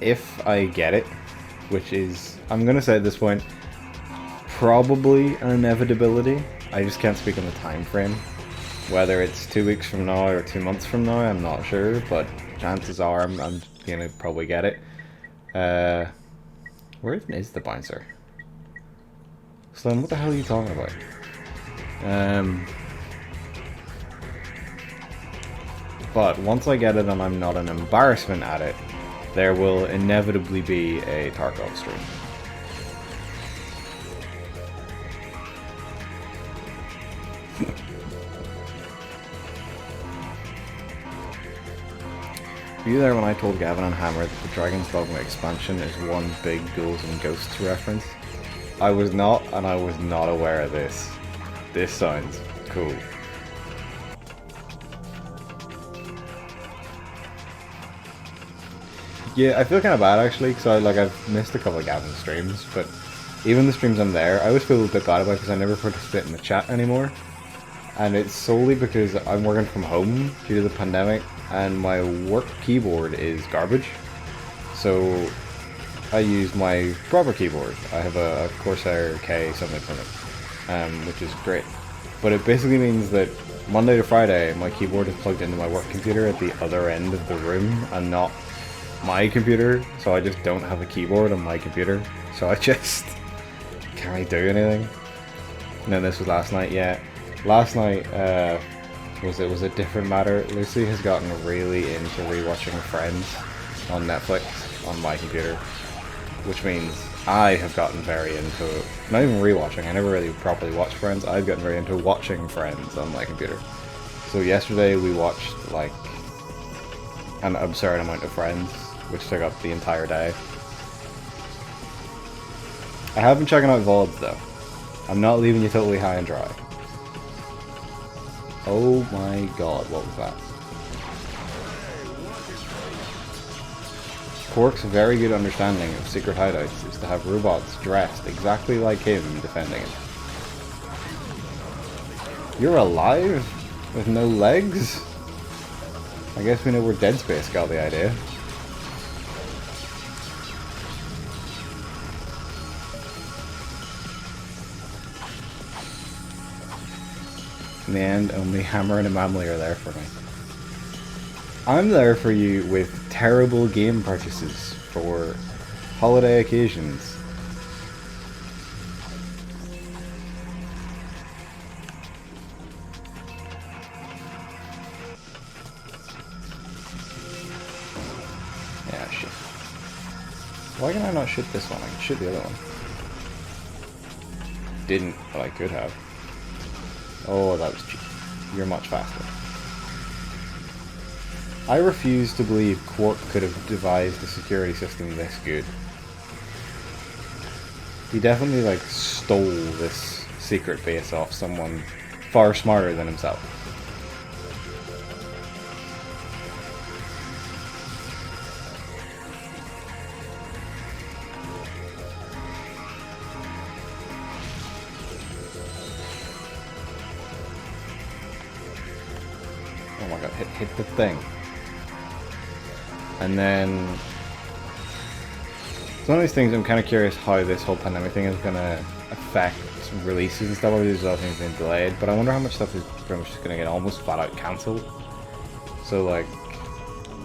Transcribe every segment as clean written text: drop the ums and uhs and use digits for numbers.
if I get it, which is, I'm gonna say at this point, probably an inevitability. I just can't speak on the time frame. Whether it's 2 weeks from now or 2 months from now, I'm not sure, but chances are I'm gonna probably get it. Where even is the bouncer? Slim, what the hell are you talking about? But once I get it and I'm not an embarrassment at it, there will inevitably be a Tarkov stream. Were you there when I told Gavin and Hammer that the Dragon's Dogma expansion is one big Ghouls and Ghosts reference? I was not, and I was not aware of this. This sounds cool. Yeah, I feel kind of bad actually, because I've missed a couple of Gavin streams, but even the streams I'm there, I always feel a bit bad about because I never participate in the chat anymore. And it's solely because I'm working from home due to the pandemic, and my work keyboard is garbage. So I use my proper keyboard. I have a Corsair K something from it, which is great. But it basically means that Monday to Friday, my keyboard is plugged into my work computer at the other end of the room and not my computer, so I just don't have a keyboard on my computer. So I just can't really do anything. And then this was last night, yeah. Last night was a different matter. Lucy has gotten really into rewatching Friends on Netflix on my computer, which means I have gotten very into, not even rewatching, I never really properly watched Friends, I've gotten very into watching Friends on my computer. So yesterday we watched like an absurd amount of Friends, which took up the entire day. I have been checking out VODs though. I'm not leaving you totally high and dry. Oh my god, what was that? Quark's very good understanding of secret hideouts is to have robots dressed exactly like him defending it. You're alive? With no legs? I guess we know where Dead Space got the idea. In the end, only Hammer and Amamli are there for me. I'm there for you with terrible game purchases for holiday occasions. Yeah, shit. Why can I not shoot this one? I can shoot the other one. Didn't, but I could have. Oh, that was cheap. You're much faster. I refuse to believe Quark could have devised a security system this good. He definitely, like, stole this secret base off someone far smarter than himself. Oh my god, hit the thing. And then it's one of these things I'm kind of curious how this whole pandemic thing is going to affect releases and stuff. Obviously, there's other things being delayed, but I wonder how much stuff is pretty much just going to get almost flat out cancelled. So, like,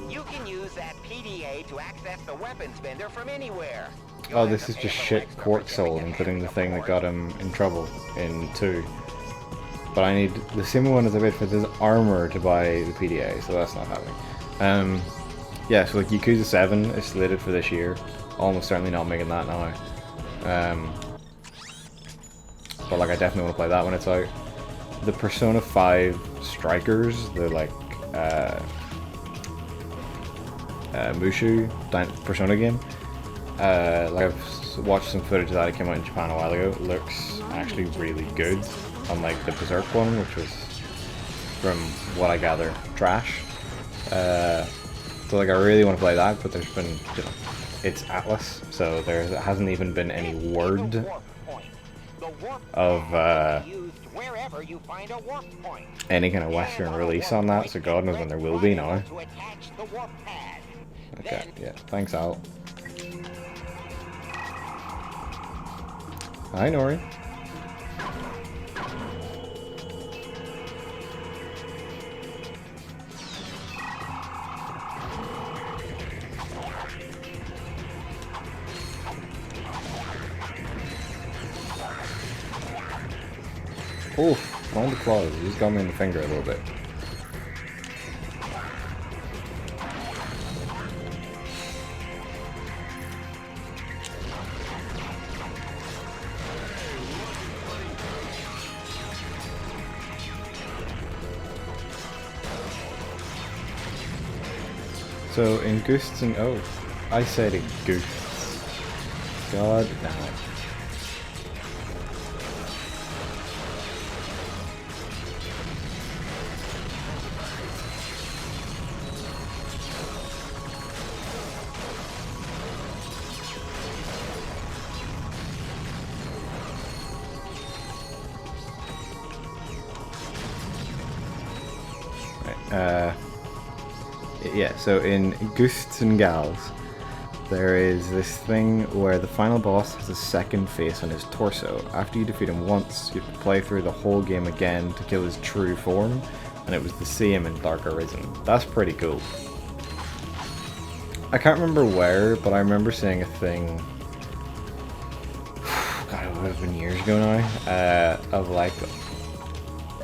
you can use that PDA to access the weapons vendor from anywhere. Oh, this is just shit Quark sold, including the thing that got him in trouble in 2. But I need the same one as I paid for this armor to buy the PDA, so that's not happening. Yeah, so like Yakuza 7 is slated for this year. Almost certainly not making that now. But like I definitely want to play that when it's out. The Persona 5 Strikers, the like Mushu Persona game. Like I've watched some footage of that. It came out in Japan a while ago. It looks actually really good. Unlike the Berserk one, which was, from what I gather, trash. So like I really want to play that, but there's been, you know, it's Atlas, so there hasn't even been any word of any kind of Western release on that, so God knows when there will be now. Okay, yeah, thanks Al. Hi, Nori. Oof, on the claws. He's got me in the finger a little bit. So in Ghosts and oh, I said it Ghosts. God damn it. Yeah, so in Ghosts and Gals, there is this thing where the final boss has a second face on his torso. After you defeat him once, you have to play through the whole game again to kill his true form, and it was the same in Dark Arisen. That's pretty cool. I can't remember where, but I remember seeing a thing, God, it would have been years ago now, of like,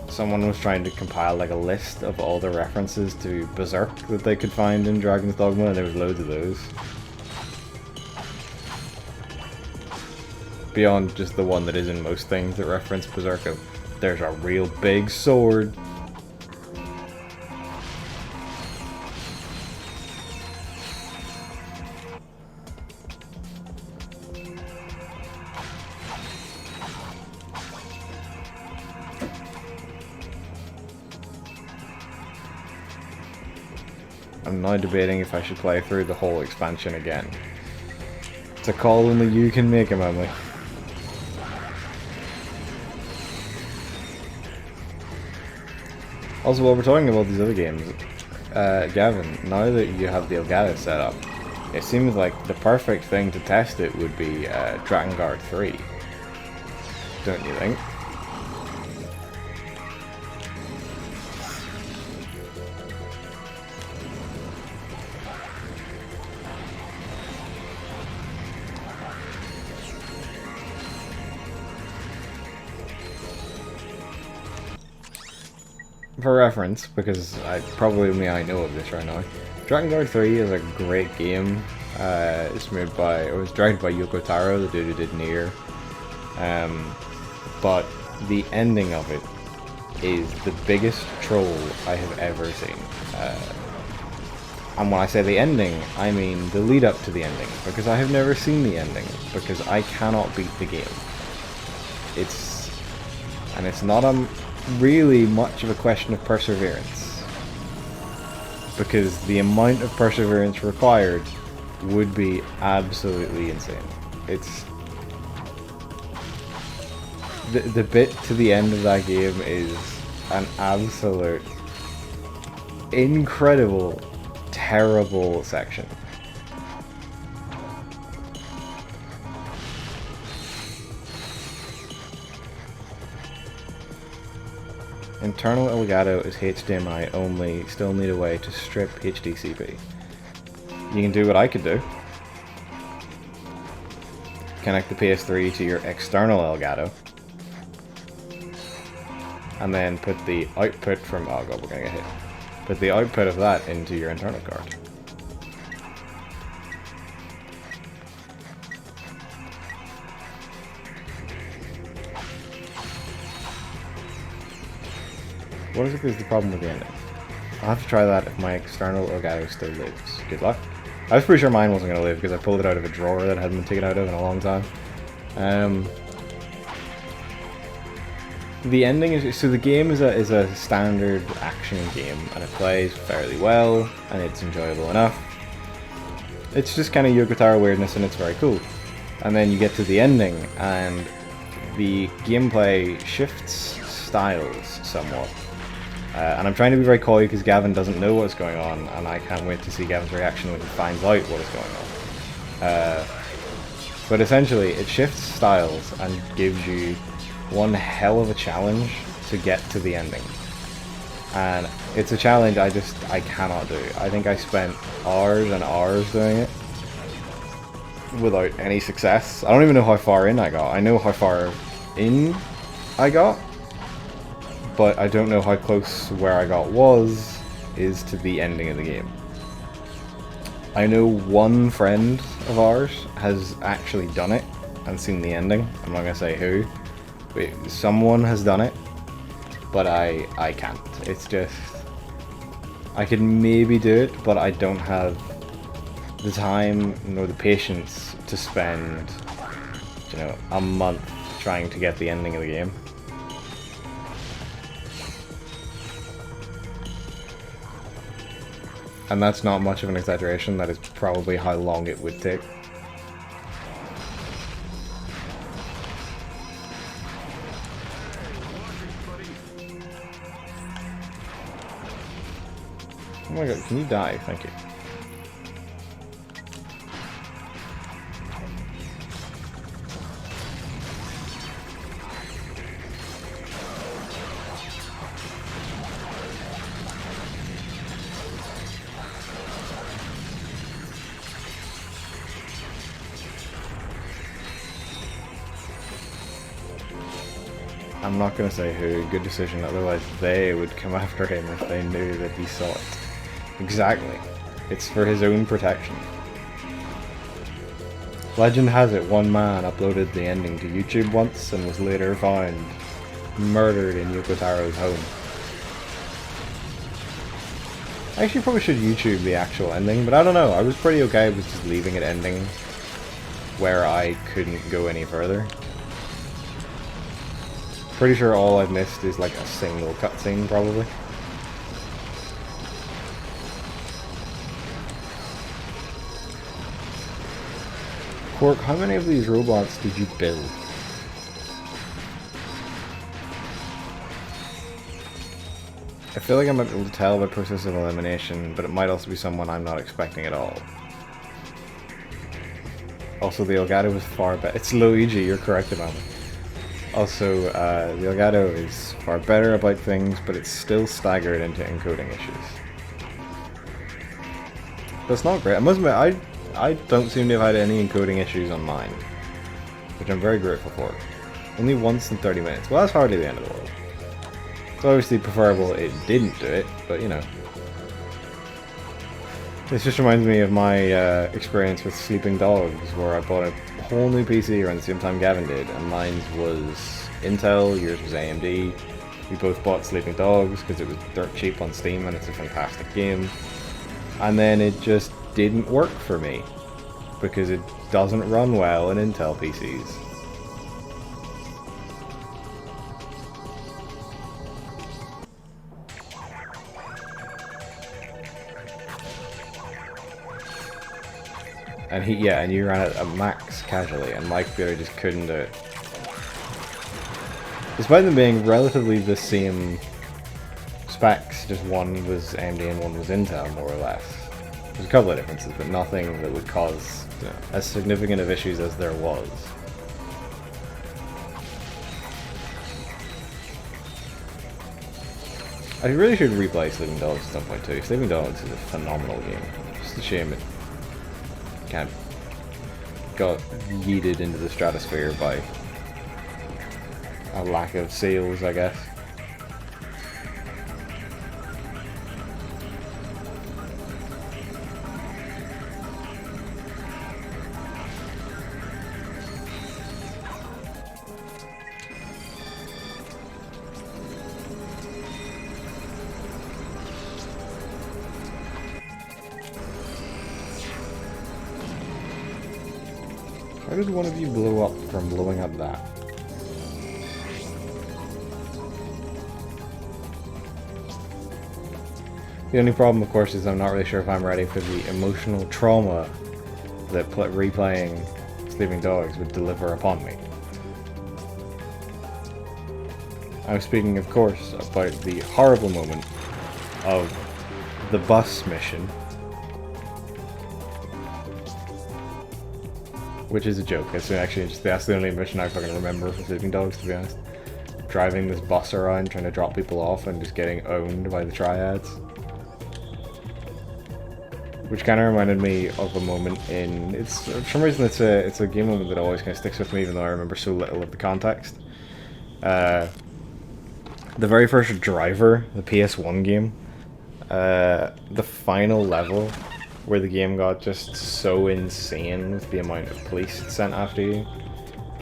someone was trying to compile like a list of all the references to Berserk that they could find in Dragon's Dogma, and there was loads of those. Beyond just the one that is in most things that reference Berserk, there's a real big sword. I'm now debating if I should play through the whole expansion again. It's a call only you can make, Emily. Also, while we're talking about these other games, Gavin, now that you have the Elgato set up, it seems like the perfect thing to test it would be Drakengard 3. Don't you think? For reference, because probably only I know of this right now, Drakengard 3 is a great game. It was directed by Yoko Taro, the dude who did Nier. But the ending of it is the biggest troll I have ever seen. And when I say the ending, I mean the lead up to the ending, because I have never seen the ending, because I cannot beat the game. It's not really much of a question of perseverance, because the amount of perseverance required would be absolutely insane. It's the bit to the end of that game is an absolute incredible, terrible section. Internal Elgato is HDMI only, still need a way to strip HDCP. You can do what I could do. Connect the PS3 to your external Elgato. And then put the output from, oh god, we're gonna get hit. Put the output of that into your internal card. What is the problem with the ending? I'll have to try that if my external Elgato still lives. Good luck. I was pretty sure mine wasn't going to live because I pulled it out of a drawer that hadn't been taken out of in a long time. The ending is, so the game is a standard action game, and it plays fairly well, and it's enjoyable enough. It's just kind of Yoko Taro weirdness, and it's very cool. And then you get to the ending, and the gameplay shifts styles somewhat. And I'm trying to be very coy because Gavin doesn't know what's going on, and I can't wait to see Gavin's reaction when he finds out what is going on. But essentially, it shifts styles and gives you one hell of a challenge to get to the ending. And it's a challenge I cannot do. I think I spent hours and hours doing it without any success. I don't even know how far in I got. I know how far in I got, but I don't know how close where I got is to the ending of the game. I know one friend of ours has actually done it and seen the ending. I'm not going to say who, but someone has done it, but I can't. It's just, I could maybe do it, but I don't have the time nor the patience to spend, you know, a month trying to get the ending of the game. And that's not much of an exaggeration. That is probably how long it would take. Oh my god, can you die? Thank you. I'm not going to say who, good decision, otherwise they would come after him if they knew that he saw it. Exactly. It's for his own protection. Legend has it one man uploaded the ending to YouTube once and was later found murdered in Yoko Taro's home. I actually probably should YouTube the actual ending, but I don't know, I was pretty okay with just leaving it ending where I couldn't go any further. Pretty sure all I've missed is like a single cutscene, probably. Quark, how many of these robots did you build? I feel like I'm able to tell by process of elimination, but it might also be someone I'm not expecting at all. Also, the Elgato is far better. It's Luigi, you're correct about it. Also, the Elgato is far better about things, but it's still staggered into encoding issues. That's not great. I must admit, I don't seem to have had any encoding issues on mine, which I'm very grateful for. Only once in 30 minutes. Well, that's hardly the end of the world. It's obviously preferable it didn't do it, but you know. This just reminds me of my experience with Sleeping Dogs, where I bought a whole new PC around the same time Gavin did, and mine was Intel, yours was AMD. We both bought Sleeping Dogs because it was dirt cheap on Steam and it's a fantastic game. And then it just didn't work for me, because it doesn't run well in Intel PCs. And and you ran it at max casually, and my computer just couldn't do it. Despite them being relatively the same specs, just one was AMD and one was Intel, more or less. There's a couple of differences, but nothing that would cause, you know, as significant of issues as there was. I really should replay Sleeping Dogs at some point too. Sleeping Dogs is a phenomenal game. Just a shame it kind of got yeeted into the stratosphere by a lack of sales, I guess. How did one of you blow up from blowing up that? The only problem, of course, is I'm not really sure if I'm ready for the emotional trauma that replaying Sleeping Dogs would deliver upon me. I'm speaking, of course, about the horrible moment of the bus mission which is a joke. It's actually just that's the only mission I fucking remember from Sleeping Dogs, to be honest. Driving this bus around, trying to drop people off, and just getting owned by the triads. Which kind of reminded me of a moment in... for some reason it's a game moment that always kind of sticks with me, even though I remember so little of the context. The very first Driver, the PS1 game, the final level, where the game got just so insane with the amount of police it sent after you.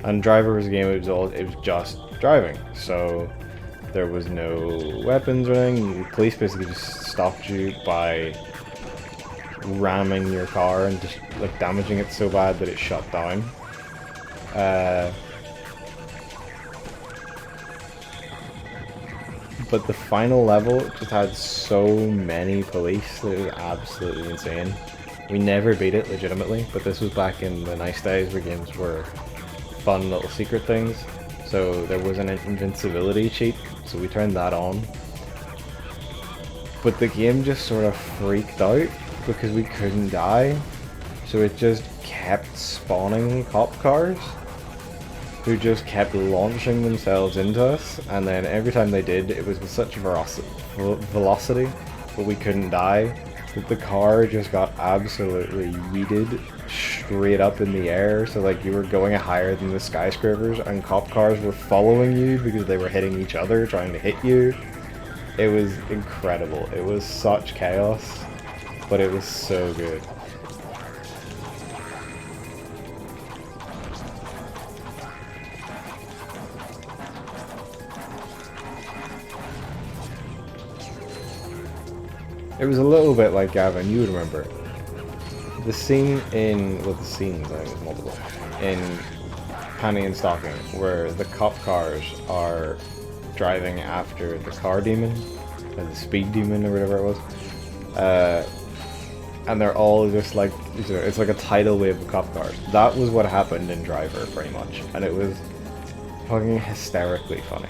And Driver was a game, it was just driving, so there was no weapons or anything. The police basically just stopped you by ramming your car and just like damaging it so bad that it shut down. But the final level just had so many police that it was absolutely insane. We never beat it legitimately, but this was back in the nice days where games were fun little secret things. So there was an invincibility cheat, so we turned that on. But the game just sort of freaked out because we couldn't die, so it just kept spawning cop cars who just kept launching themselves into us, and then every time they did, it was with such velocity, but we couldn't die, that the car just got absolutely yeeted straight up in the air, so like you were going higher than the skyscrapers, and cop cars were following you because they were hitting each other, trying to hit you. It was incredible. It was such chaos, but it was so good. It was a little bit like, Gavin, you would remember, the scene in, well, the scenes, I think it was multiple, in Panty and Stocking, where the cop cars are driving after the car demon, or the speed demon, or whatever it was, and they're all just like, it's like a tidal wave of cop cars. That was what happened in Driver, pretty much, and it was fucking hysterically funny.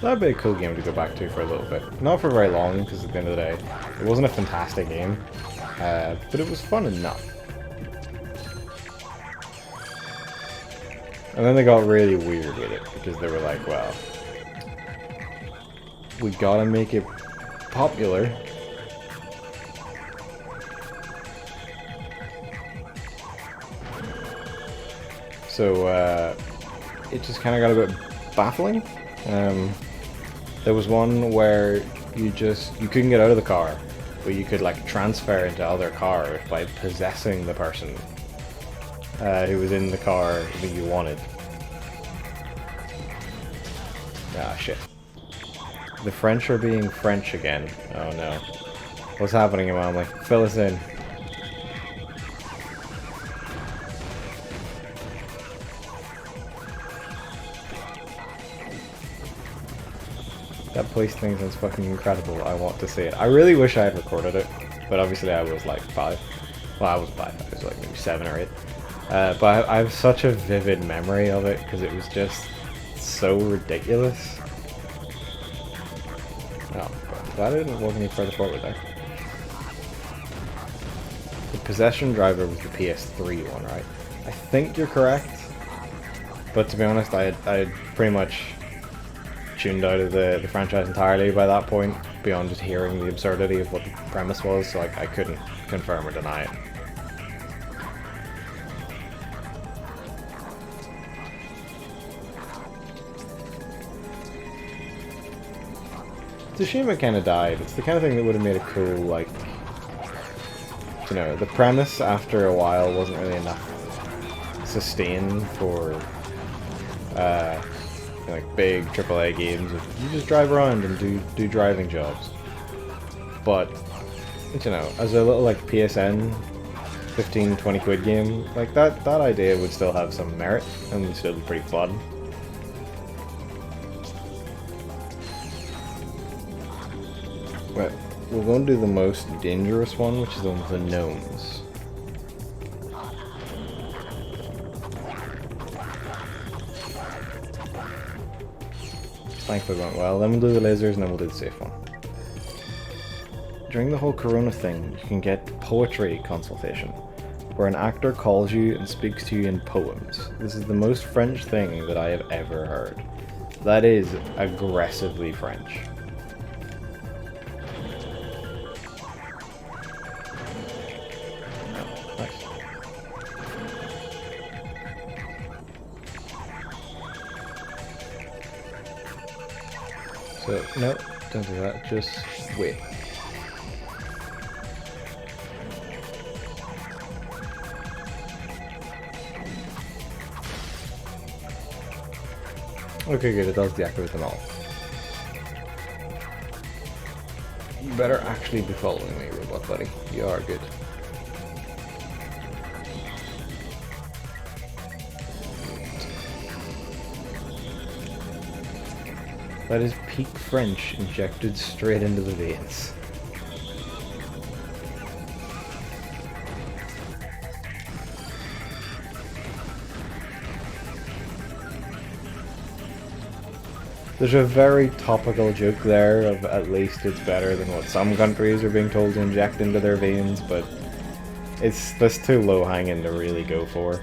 That'd be a cool game to go back to for a little bit. Not for very long, because at the end of the day, it wasn't a fantastic game, but it was fun enough. And then they got really weird with it, because they were like, well, we gotta make it popular. So, it just kind of got a bit baffling. There was one where you couldn't get out of the car, but you could like transfer into other cars by possessing the person who was in the car that you wanted. Ah, shit. The French are being French again. Oh no. What's happening, Emily? Fill us in. That police thing sounds fucking incredible. I want to see it. I really wish I had recorded it, but obviously I was like 5. Well, I was 5. I was like maybe 7 or 8. But I have such a vivid memory of it because it was just so ridiculous. Oh, glad I didn't walk any further forward there. The Possession Driver was the PS3 one, right? I think you're correct. But to be honest, I had pretty much tuned out of the franchise entirely by that point, beyond just hearing the absurdity of what the premise was, so I couldn't confirm or deny it. Tsushima kind of died. It's the kind of thing that would have made a cool, like, you know, the premise after a while wasn't really enough sustain for like big AAA games. You just drive around and do driving jobs. But you know, as a little like PSN 15-20 quid game, like that idea would still have some merit and would still be pretty fun. But we'll go and do the most dangerous one, which is the one with the gnomes. Thankfully went well. Then we'll do the lasers and then we'll do the safe one. During the whole Corona thing, you can get poetry consultation, where an actor calls you and speaks to you in poems. This is the most French thing that I have ever heard. That is aggressively French. Nice. So, no, don't do that, just wait. Okay, good, it does deactivate them all. You better actually be following me, robot buddy. You are good. That is peak French injected straight into the veins. There's a very topical joke there of at least it's better than what some countries are being told to inject into their veins, but that's too low hanging to really go for.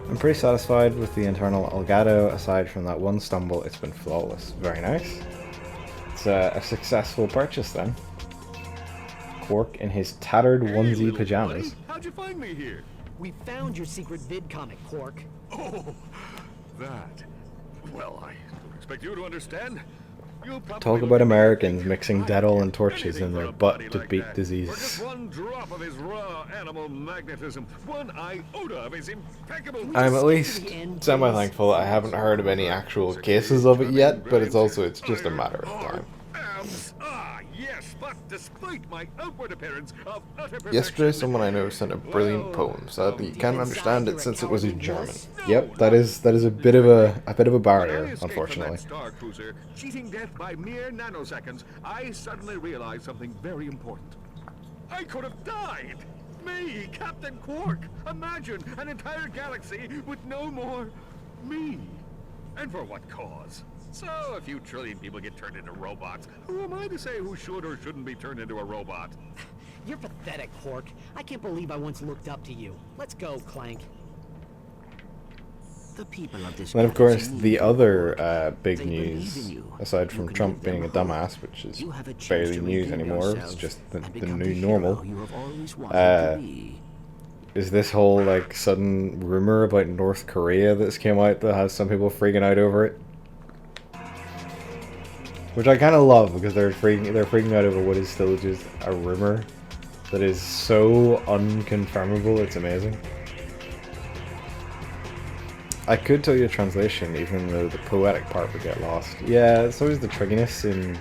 I'm pretty satisfied with the internal Elgato. Aside from that one stumble, it's been flawless. Very nice. It's a successful purchase then. Quark in his tattered onesie pajamas. How'd you find me here? We found your secret vid comic, Quark. Oh, that. Well, I don't expect you to understand. You'll probably Talk look about at me Americans and mixing think Dettol I'd and do torches in anything their for a butt buddy to like beat that. disease. For just one drop of his raw animal magnetism, one iota of his impeccable. I'm at least semi-thankful I haven't heard of any actual cases of it yet, but it's just a matter of time. Yes, but despite my outward appearance of utter Yesterday, perfection, someone I know sent a brilliant poem. Sadly, you can't understand it since it was in German. No, Yep, that is a bit of a barrier, When I escaped from unfortunately. that Star Cruiser, cheating death by mere nanoseconds, I suddenly realized something very important. I could have died! Me, Captain Quark! Imagine an entire galaxy with no more me. And for what cause? So, a few trillion people get turned into robots. Who am I to say who should or shouldn't be turned into a robot? You're pathetic, Quark. I can't believe I once looked up to you. Let's go, Clank. The people of this And of course, galaxy the need other you. big They believe news, in you. aside You from can Trump give them being a hope. dumbass, which is You have a chance barely to news redeem anymore, it's yourself just the and new become the normal, hero you have always wanted to be. is this whole like sudden rumor about North Korea that's came out that has some people freaking out over it. Which I kind of love, because they're freaking out over what is still just a rumor that is so unconfirmable, it's amazing. I could tell you a translation, even though the poetic part would get lost. Yeah, it's always the trickiness in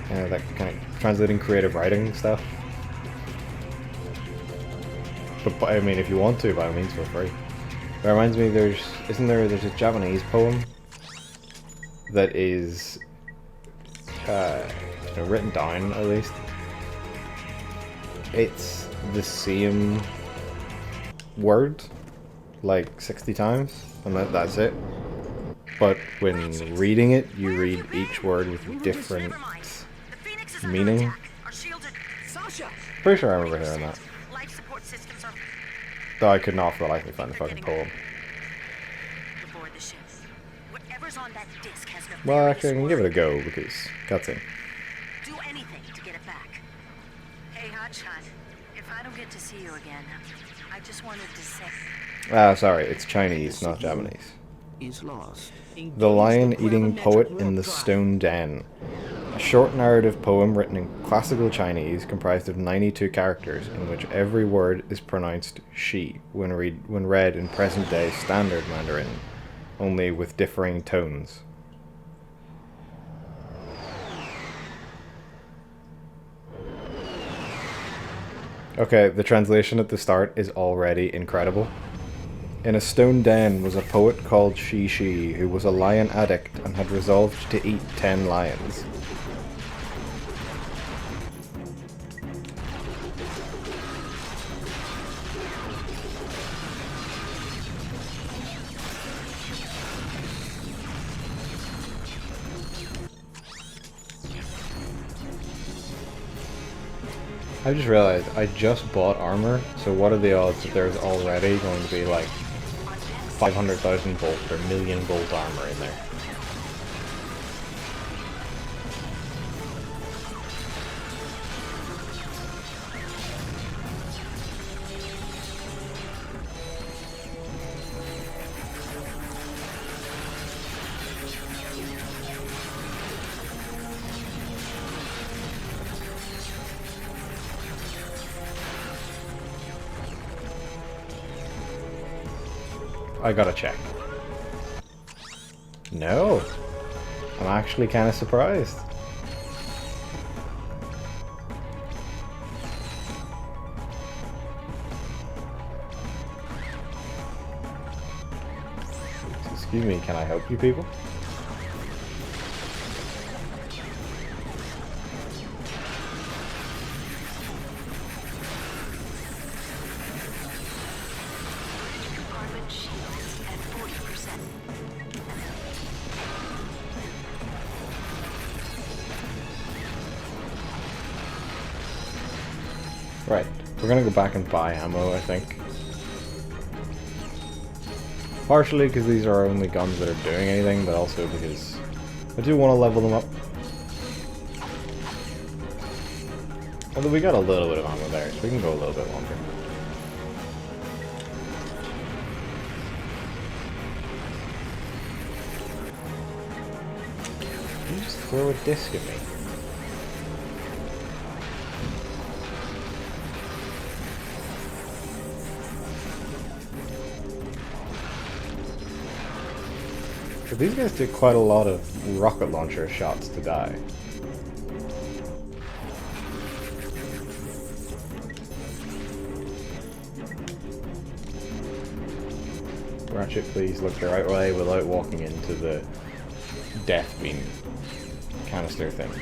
that kind of translating creative writing stuff. But I mean, if you want to, by all means, feel free. That reminds me, there's a Japanese poem that is written down, at least. It's the same word like 60 times, and that's it. But when reading it, you read each word with different meaning. Sasha! Pretty sure I remember hearing that. Life support systems are Though I could not for the life of me find the fucking poem. aboard the ship. Whatever's on that disc has nefarious Well, actually, I can give it a word. go, because cutscene. Do anything to get it back. Hey, Hotshot. If I don't get to see you again, I just wanted to say... Ah, sorry, it's Chinese, not Japanese. Is lost. The Lion-Eating Poet in the Stone Den. A short narrative poem written in classical Chinese comprised of 92 characters in which every word is pronounced she when read in present-day standard Mandarin, only with differing tones. Okay, the translation at the start is already incredible. In a stone den was a poet called Shi, who was a lion addict and had resolved to eat 10 lions. I just realized I just bought armor, so what are the odds that there's already going to be like 500,000 volt or million volt armor in there? I gotta check. No. I'm actually kind of surprised. Excuse me, can I help you people? Right, we're gonna go back and buy ammo, I think. Partially because these are our only guns that are doing anything, but also because I do want to level them up. Although we got a little bit of ammo there, so we can go a little bit longer. Can you just throw a disc at me? These guys did quite a lot of rocket launcher shots to die. Ratchet, please look the right way without walking into the death beam canister things.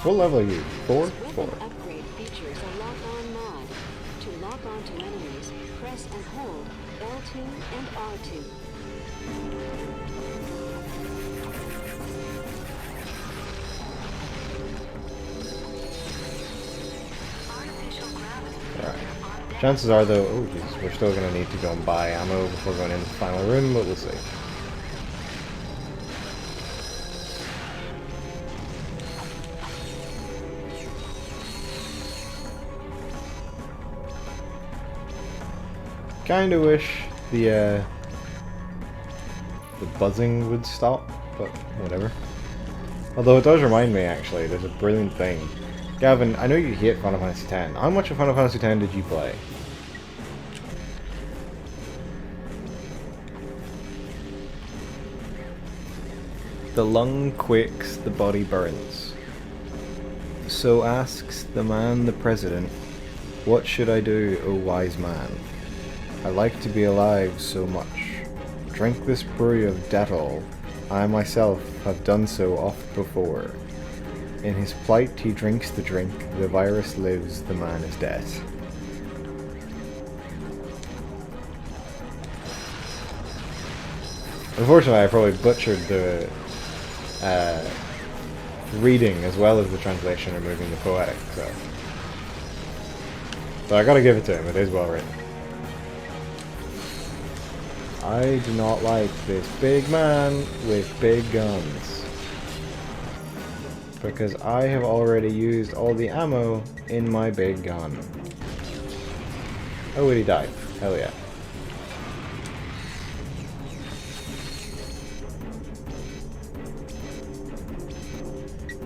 What level are you? 4? 4. Upgrade features a lock-on mod. To lock onto enemies, press and hold L2 and R2. Alright. Chances are though, oh jeez, we're still going to need to go and buy ammo before going into the final room, but we'll see. Kinda wish the buzzing would stop, but whatever. Although it does remind me, actually, there's a brilliant thing. Gavin, I know you hate Final Fantasy X. How much of Final Fantasy X did you play? The lung quakes, the body burns. So asks the man the president, what should I do, O wise man? I like to be alive so much. Drink this brew of Dettol. I myself have done so oft before. In his plight he drinks the drink, the virus lives, the man is dead. Unfortunately, I probably butchered the reading as well as the translation, removing the poetic, so I gotta give it to him, it is well written. I do not like this big man with big guns. Because I have already used all the ammo in my big gun. Oh wait, he died. Hell yeah.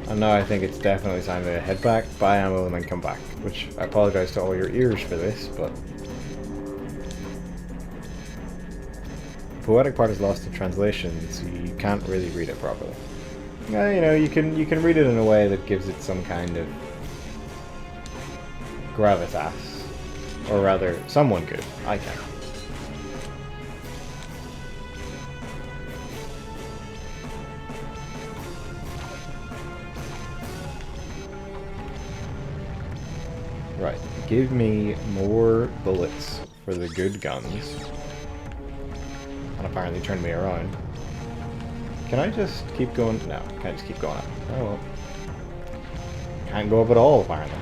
And now I think it's definitely time to head back, buy ammo, and then come back. Which, I apologize to all your ears for this, but poetic part is lost in translation, so you can't really read it properly. You know, you can read it in a way that gives it some kind of gravitas, or rather, someone could. I can. Right, give me more bullets for the good guns. And apparently turn me around. Can I just keep going? No, can't just keep going up. Oh well. Can't go up at all, apparently.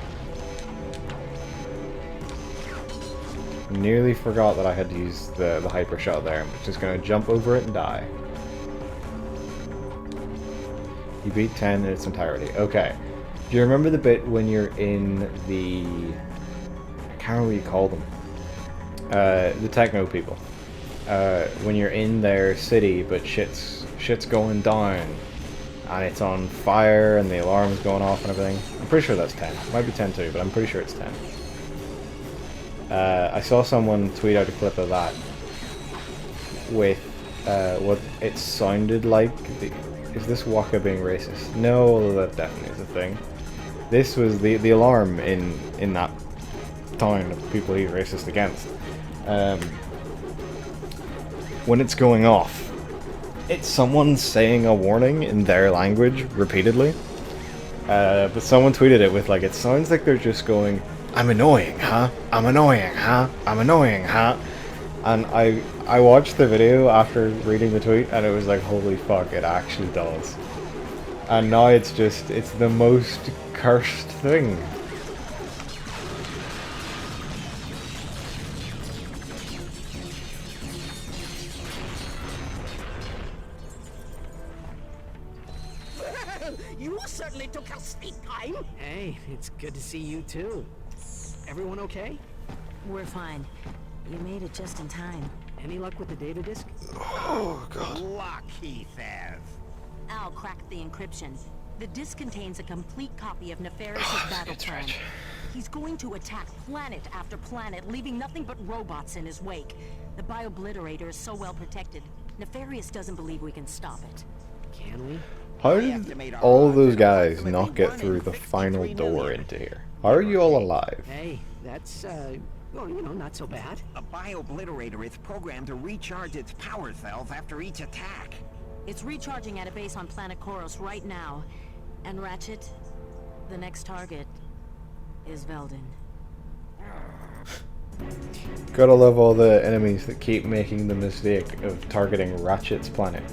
Nearly forgot that I had to use the hyper shot there. I'm just gonna jump over it and die. You beat 10 in its entirety. Okay. Do you remember the bit when you're in the... I can't remember what you call them. The techno people. When you're in their city, but shit's going down. And it's on fire, and the alarm's going off and everything. I'm pretty sure that's 10. It might be 10 too, but I'm pretty sure it's 10. I saw someone tweet out a clip of that. With what it sounded like. Is this Waka being racist? No, although that definitely is a thing. This was the alarm in that town of people he's racist against. When it's going off, it's someone saying a warning in their language repeatedly. But someone tweeted it with like, it sounds like they're just going, "I'm annoying, huh? I'm annoying, huh? I'm annoying, huh?" And I watched the video after reading the tweet, and it was like, holy fuck, it actually does. And now it's the most cursed thing. You certainly took a sweet time. Hey, it's good to see you too. Everyone okay? We're fine. You made it just in time. Any luck with the data disk? Oh god. Luck, he says. Al cracked the encryption. The disk contains a complete copy of Nefarious's battle plan. Ratchet. He's going to attack planet after planet, leaving nothing but robots in his wake. The Biobliterator is so well protected. Nefarious doesn't believe we can stop it. Can we? How did all those guys not get through the final door into here? How are you all alive? Hey, that's, well, you know, not so bad. A Biobliterator is programmed to recharge its power cells after each attack. It's recharging at a base on planet Koros right now. And Ratchet, the next target is Veldin. Gotta love all the enemies that keep making the mistake of targeting Ratchet's planet.